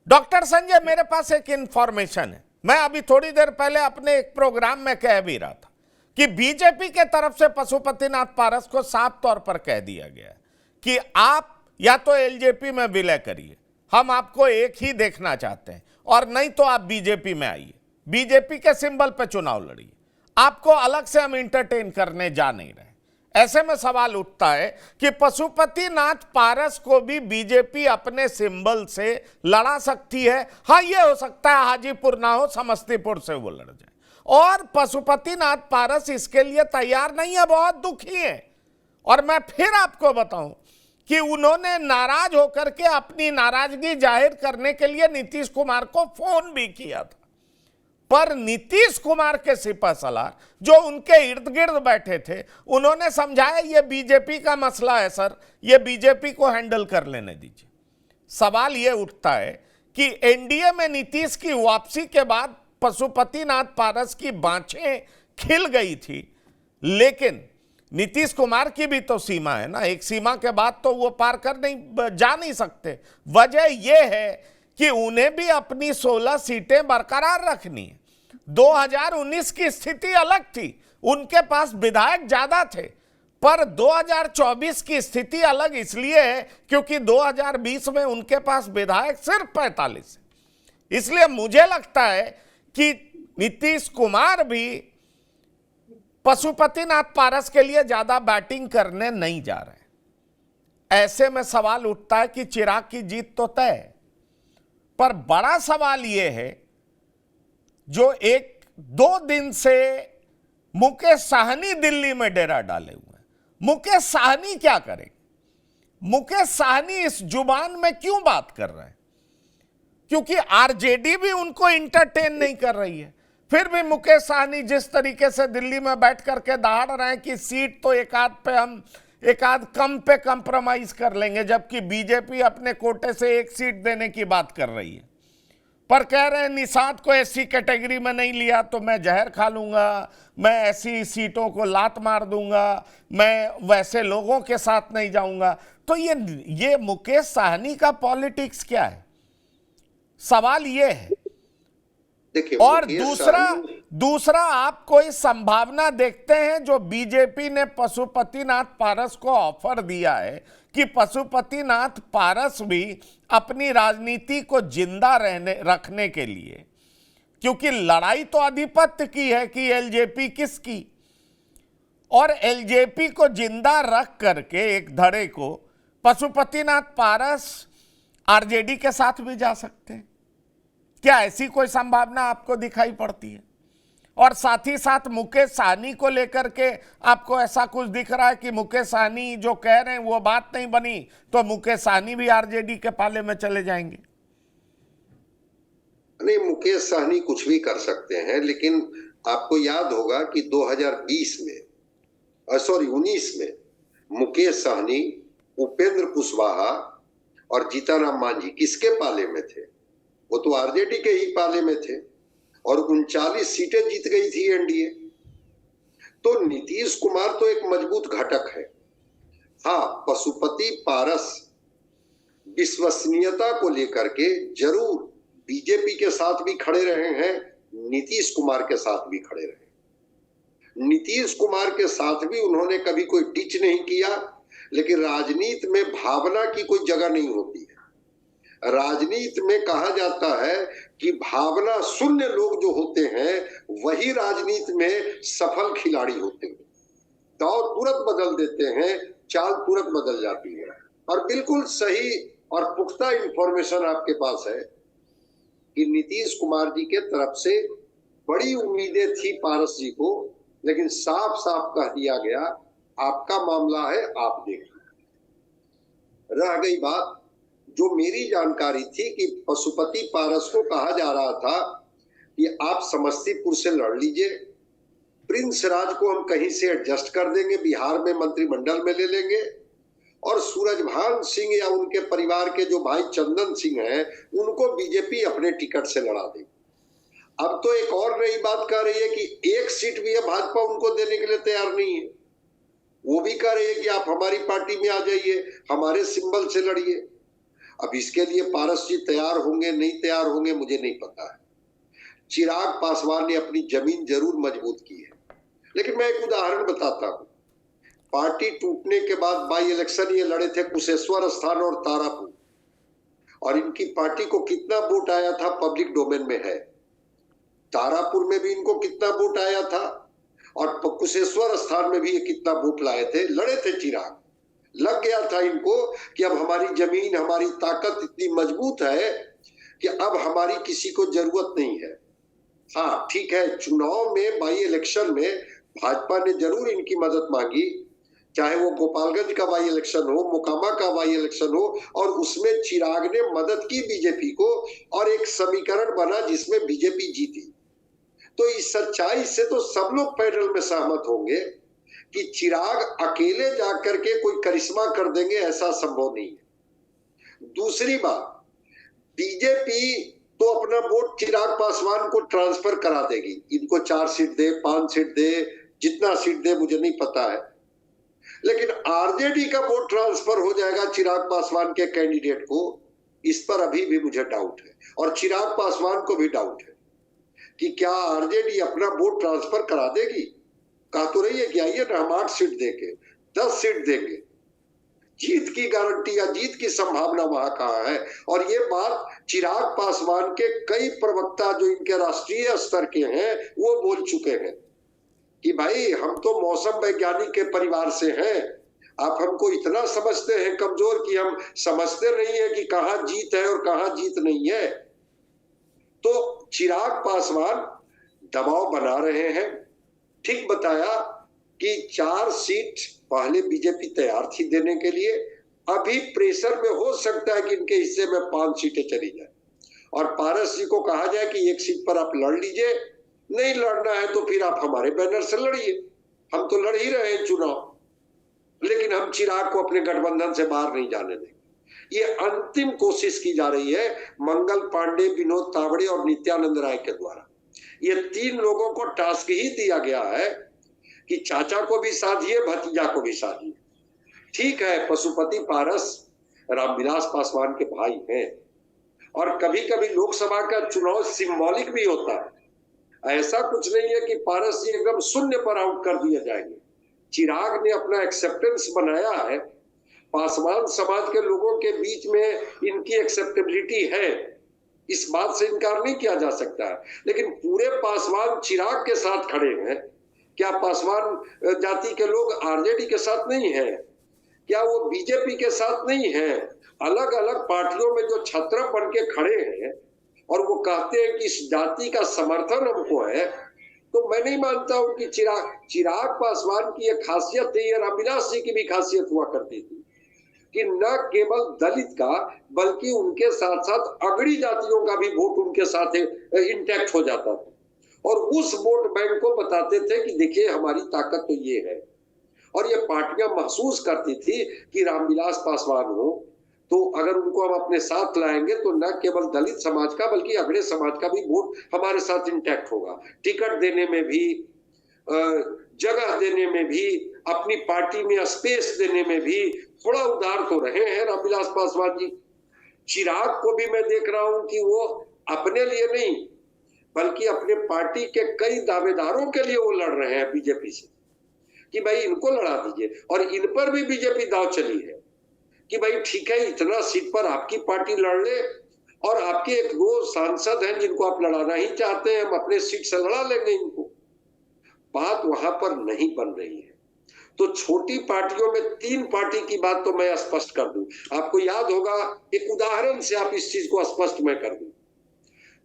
Doctor Sanjay, मेरे पास एक information है। मैं अभी थोड़ी देर पहले अपने एक प्रोग्राम में कह भी रहा था कि बीजेपी के तरफ से पशुपतिनाथ पारस को साफ तौर पर कह दिया गया है कि आप या तो एलजेपी में विलय करिए, हम आपको एक ही देखना चाहते हैं, और नहीं तो आप बीजेपी में आइए, बीजेपी के सिंबल पे चुनाव लड़िए, आपको अलग से हम इंटरटेन करने जा नहीं रहे। ऐसे में सवाल उठता है कि पशुपतिनाथ पारस को भी बीजेपी अपने सिंबल से लड़ा सकती है। हाँ, ये हो सकता है हाजीपुर ना हो, समस्तीपुर से वो लड़ जाए, और पशुपतिनाथ पारस इसके लिए तैयार नहीं है, बहुत दुखी है। और मैं फिर आपको बताऊं कि उन्होंने नाराज होकर के अपनी नाराजगी जाहिर करने के लिए नीतीश कुमार को फोन भी किया था, पर नीतीश कुमार के सिपहसालार जो उनके इर्द गिर्द बैठे थे, उन्होंने समझाया ये बीजेपी का मसला है सर, ये बीजेपी को हैंडल कर लेने दीजिए। सवाल ये उठता है कि एनडीए में नीतीश की वापसी के बाद पशुपतिनाथ पारस की बाँछें खिल गई थी, लेकिन नीतीश कुमार की भी तो सीमा है ना, एक सीमा के बाद तो वो पार कर नहीं जा नहीं सकते। वजह यह है कि उन्हें भी अपनी 16 सीटें बरकरार रखनी है। 2019 की स्थिति अलग थी, उनके पास विधायक ज्यादा थे, पर 2024 की स्थिति अलग इसलिए है क्योंकि 2020 में उनके पास विधायक सिर्फ 45 है। इसलिए मुझे लगता है कि नीतीश कुमार भी पशुपतिनाथ पारस के लिए ज्यादा बैटिंग करने नहीं जा रहे। ऐसे में सवाल उठता है कि चिराग की जीत तो तय है, पर बड़ा सवाल यह है, जो 1-2 दिन से मुकेश साहनी दिल्ली में डेरा डाले हुए हैं, मुकेश साहनी क्या करेंगे? मुकेश साहनी इस जुबान में क्यों बात कर रहे हैं? क्योंकि आरजेडी भी उनको इंटरटेन नहीं कर रही है। फिर भी मुकेश साहनी जिस तरीके से दिल्ली में बैठ करके दहाड़ रहे हैं कि सीट तो एक आध कम पे कंप्रोमाइज कर लेंगे, जबकि बीजेपी अपने कोटे से एक सीट देने की बात कर रही है, पर कह रहे हैं निषाद को एससी कैटेगरी में नहीं लिया तो मैं जहर खा लूंगा, मैं ऐसी सीटों को लात मार दूंगा, मैं वैसे लोगों के साथ नहीं जाऊंगा। तो ये मुकेश साहनी का पॉलिटिक्स क्या है? सवाल ये है। और दूसरा आप कोई संभावना देखते हैं जो बीजेपी ने पशुपतिनाथ पारस को ऑफर दिया है कि पशुपतिनाथ पारस भी अपनी राजनीति को जिंदा रखने के लिए, क्योंकि लड़ाई तो आधिपत्य की है कि एलजेपी किसकी, और एलजेपी को जिंदा रख करके एक धड़े को पशुपतिनाथ पारस आरजेडी के साथ भी जा सकते हैं। क्या ऐसी कोई संभावना आपको दिखाई पड़ती है? और साथ ही साथ मुकेश साहनी को लेकर के आपको ऐसा कुछ दिख रहा है कि मुकेश साहनी जो कह रहे हैं वो बात नहीं बनी तो मुकेश साहनी भी आरजेडी के पाले में चले जाएंगे? नहीं, मुकेश साहनी कुछ भी कर सकते हैं, लेकिन आपको याद होगा कि 2019 में मुकेश साहनी, उपेंद्र कुशवाहा और जीतनराम मांझी किसके पाले में थे? वो तो आरजेडी के ही पाले में थे, और 39 सीटें जीत गई थी एनडीए। तो नीतीश कुमार तो एक मजबूत घटक है। हाँ, पशुपति पारस विश्वसनीयता को लेकर के जरूर बीजेपी के साथ भी खड़े रहे हैं, नीतीश कुमार के साथ भी खड़े रहे। नीतीश कुमार के साथ भी उन्होंने कभी कोई डिच नहीं किया, लेकिन राजनीति में भावना की कोई जगह नहीं होती है। राजनीति में कहा जाता है कि भावना शून्य लोग जो होते हैं वही राजनीति में सफल खिलाड़ी होते हैं। दौर तुरंत बदल देते हैं, चाल तुरंत बदल जाती है। और बिल्कुल सही और पुख्ता इंफॉर्मेशन आपके पास है कि नीतीश कुमार जी के तरफ से बड़ी उम्मीदें थी पारस जी को, लेकिन साफ साफ कह दिया गया आपका मामला है, आप देख लीजिए। रह गई बात जो मेरी जानकारी थी कि पशुपति पारस को कहा जा रहा था कि आप समस्तीपुर से लड़ लीजिए, प्रिंस राज को हम कहीं से एडजस्ट कर देंगे, बिहार में मंत्रिमंडल में ले लेंगे, और सूरजभान सिंह या उनके परिवार के जो भाई चंदन सिंह हैं उनको बीजेपी अपने टिकट से लड़ा देगी। अब तो एक और नई बात कह रही है कि एक सीट भी है भाजपा उनको देने के लिए तैयार नहीं है। वो भी कह रही है कि आप हमारी पार्टी में आ जाइए, हमारे सिंबल से लड़िए। अब इसके लिए पारस जी तैयार होंगे नहीं तैयार होंगे मुझे नहीं पता है। चिराग पासवान ने अपनी जमीन जरूर मजबूत की है, लेकिन मैं एक उदाहरण बताता हूं। पार्टी टूटने के बाद बाई इलेक्शन ये लड़े थे कुशेश्वर स्थान और तारापुर, और इनकी पार्टी को कितना वोट आया था पब्लिक डोमेन में है। तारापुर में भी इनको कितना वोट आया था और कुशेश्वर स्थान में भी ये कितना वोट लाए थे। लड़े थे चिराग, लग गया था इनको कि अब हमारी जमीन हमारी ताकत इतनी मजबूत है कि अब हमारी किसी को जरूरत नहीं है। हाँ ठीक है, चुनाव में बाई इलेक्शन में भाजपा ने जरूर इनकी मदद मांगी, चाहे वो गोपालगंज का बाई इलेक्शन हो, मोकामा का बाई इलेक्शन हो, और उसमें चिराग ने मदद की बीजेपी को और एक समीकरण बना जिसमें बीजेपी जीती। तो इस सच्चाई से तो सब लोग पैनल में सहमत होंगे कि चिराग अकेले जाकर के कोई करिश्मा कर देंगे, ऐसा संभव नहीं है। दूसरी बात, बीजेपी तो अपना वोट चिराग पासवान को ट्रांसफर करा देगी, इनको 4 सीट दे 5 सीट दे जितना सीट दे मुझे नहीं पता है, लेकिन आरजेडी का वोट ट्रांसफर हो जाएगा चिराग पासवान के कैंडिडेट को, इस पर अभी भी मुझे डाउट है। और चिराग पासवान को भी डाउट है कि क्या आरजेडी अपना वोट ट्रांसफर करा देगी। कहा तो रही है कि आइए ना हम 8 सीट देंगे 10 सीट देंगे, जीत की गारंटी या जीत की संभावना वहां कहां है। और ये बात चिराग पासवान के कई प्रवक्ता जो इनके राष्ट्रीय स्तर के हैं वो बोल चुके हैं कि भाई हम तो मौसम वैज्ञानिक के परिवार से हैं, आप हमको इतना समझते हैं कमजोर कि हम समझते नहीं है कि कहां जीत है और कहां जीत नहीं है। तो चिराग पासवान दबाव बना रहे हैं। ठीक बताया कि 4 सीट पहले बीजेपी तैयार थी देने के लिए, अभी प्रेशर में हो सकता है कि इनके हिस्से में 5 सीटें चली जाए और पारस जी को कहा जाए कि 1 सीट पर आप लड़ लीजिए, नहीं लड़ना है तो फिर आप हमारे बैनर से लड़िए, हम तो लड़ ही रहे हैं चुनाव, लेकिन हम चिराग को अपने गठबंधन से बाहर नहीं जाने देंगे। ये अंतिम कोशिश की जा रही है मंगल पांडे, विनोद तावड़े और नित्यानंद राय के द्वारा। ये 3 लोगों को टास्क ही दिया गया है कि चाचा को भी साधिए भतीजा को भी साधिए। ठीक है, पशुपति पारस रामविलास पासवान के भाई हैं और कभी कभी लोकसभा का चुनाव सिंबॉलिक भी होता है। ऐसा कुछ नहीं है कि पारस जी एकदम शून्य पर आउट कर दिए जाएंगे। चिराग ने अपना एक्सेप्टेंस बनाया है, पासवान समाज के लोगों के बीच में इनकी एक्सेप्टेबिलिटी है, इस बात से इनकार नहीं किया जा सकता है। लेकिन पूरे पासवान चिराग के साथ खड़े हैं, क्या पासवान जाति के लोग आरजेडी के साथ नहीं है? क्या वो बीजेपी के साथ नहीं है? अलग अलग पार्टियों में जो छत्र बन के खड़े हैं और वो कहते हैं कि इस जाति का समर्थन हमको है, तो मैं नहीं मानता हूं कि चिराग पासवान की एक खासियत थी, ये रामविलास जी की भी खासियत हुआ करती थी कि न केवल दलित का बल्कि उनके साथ साथ अगड़ी जातियों का भी वोट उनके साथ इंटैक्ट हो जाता था और उस वोट बैंक को बताते थे कि देखिए हमारी ताकत तो ये है। और ये पार्टियां महसूस करती थी कि रामविलास पासवान हो तो अगर उनको हम अपने साथ लाएंगे तो न केवल दलित समाज का बल्कि अगड़े समाज का भी वोट हमारे साथ इंटैक्ट होगा। टिकट देने में भी, जगह देने में भी, अपनी पार्टी में स्पेस देने में भी थोड़ा उदार तो रहे हैं रामविलास पासवान जी। चिराग को भी मैं देख रहा हूं कि वो अपने लिए नहीं बल्कि अपने पार्टी के कई दावेदारों के लिए वो लड़ रहे हैं बीजेपी से कि भाई इनको लड़ा दीजिए। और इन पर भी बीजेपी दाव चली है कि भाई ठीक है, इतना सीट पर आपकी पार्टी लड़ ले और आपके 1-2 सांसद हैं जिनको आप लड़ाना ही चाहते हैं, हम अपने सीट से लड़ा लेंगे इनको। बात वहां पर नहीं बन रही है। तो छोटी पार्टियों में 3 पार्टी की बात तो मैं स्पष्ट कर दूं, आपको याद होगा, एक उदाहरण से आप इस चीज को स्पष्ट मैं कर दूं।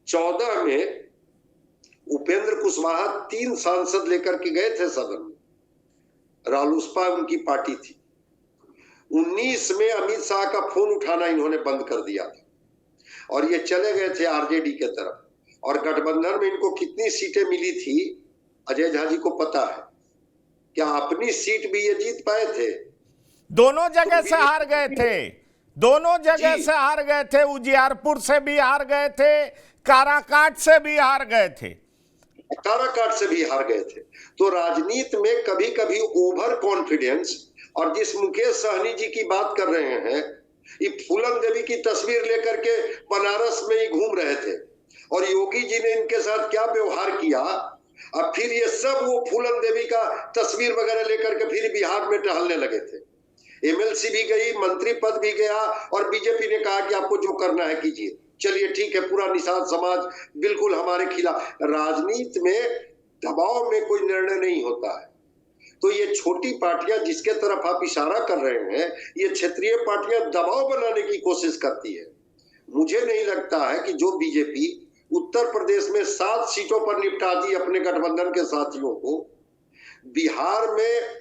14 में उपेंद्र कुशवाहा 3 सांसद लेकर के गए थे सदन में, रालोसपा उनकी पार्टी थी। 19 में अमित शाह का फोन उठाना इन्होंने बंद कर दिया था और ये चले गए थे आरजेडी के तरफ। और गठबंधन में इनको कितनी सीटें मिली थी अजय झा जी को पता है? क्या अपनी सीट भी ये जीत पाए थे? दोनों जगह से हार गए थे, दोनों जगह से हार गए थे। उजियारपुर से भी हार गए थे, काराकाट से भी हार गए थे, काराकाट से भी हार गए थे। तो राजनीति में कभी कभी ओवर कॉन्फिडेंस, और जिस मुकेश सहनी जी की बात कर रहे हैं ये फूलन देवी की तस्वीर लेकर के बनारस में ही घूम रहे थे और योगी जी ने इनके साथ क्या व्यवहार किया। अब फिर ये सब वो फूलन देवी का तस्वीर वगैरह लेकर के फिर बिहार में टहलने लगे थे। एमएलसी भी गई, मंत्री पद भी गया और बीजेपी ने कहा कि आपको जो करना है कीजिए। चलिए ठीक है, पूरा निषाद समाज बिल्कुल हमारे खिलाफ। राजनीति में दबाव में कोई निर्णय नहीं होता है। तो ये छोटी पार्टियां जिसके तरफ आप इशारा कर रहे हैं, ये क्षेत्रीय पार्टियां दबाव बनाने की कोशिश करती है। मुझे नहीं लगता है कि जो बीजेपी उत्तर प्रदेश में 7 सीटों पर निपटा दी अपने गठबंधन के साथियों को, बिहार में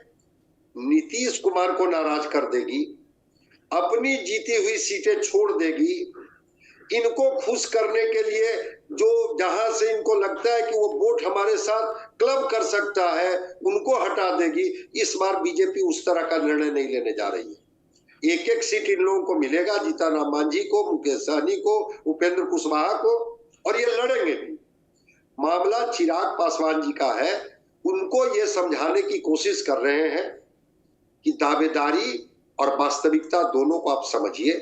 नीतीश कुमार को नाराज कर देगी, अपनी जीती हुई सीटें छोड़ देगी, इनको खुश करने के लिए जो जहां से इनको लगता है कि वो वोट हमारे साथ क्लब कर सकता है उनको हटा देगी। इस बार बीजेपी उस तरह का निर्णय नहीं लेने जा रही है। एक एक सीट इन लोगों को मिलेगा, जीतनराम मांझी को, मुकेश सहनी को, उपेंद्र कुशवाहा को, और ये लड़ेंगे भी। मामला चिराग पासवान जी का है, उनको ये समझाने की कोशिश कर रहे हैं कि दावेदारी और वास्तविकता दोनों को आप समझिए।